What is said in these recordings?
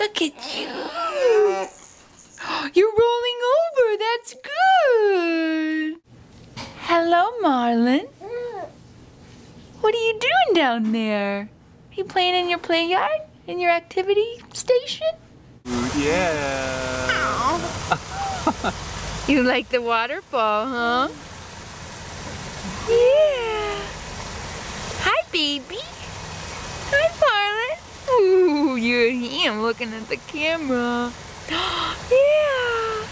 Look at you. You're rolling over. That's good. Hello, Marlin. What are you doing down there? Are you playing in your play yard? In your activity station? Yeah. You like the waterfall, huh? Yeah. Hi, baby. Hi, Marlin. Ooh, you're him looking at the camera. Yeah.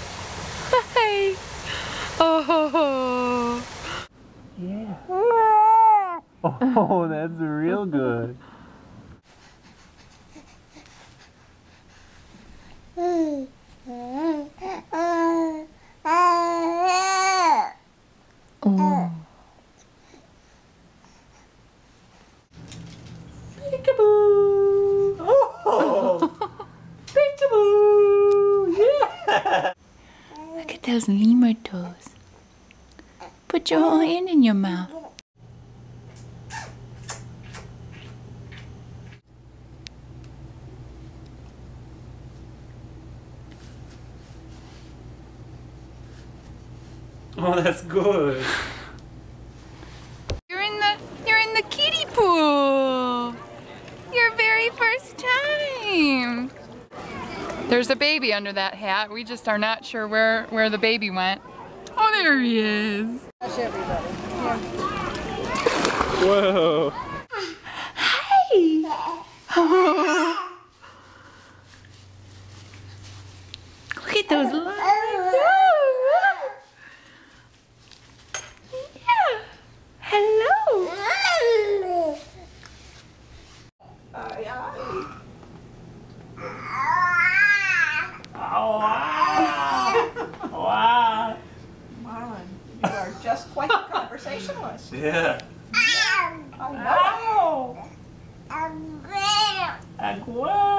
Hi. Oh. Yeah. Oh, that's real good. Oh. Peekaboo! Oh! Peekaboo! Yeah! Look at those lemur toes. Put your whole hand in your mouth. Oh, that's good. You're in the kiddie pool. Your very first time. There's a baby under that hat. We just are not sure where the baby went. Oh, there he is. That's everybody. Yeah. Whoa. Hi. Look at those lines. Yeah. Hello. Oh, wow. Marlin, you are just quite the conversationalist. Yeah. I know. Aqua.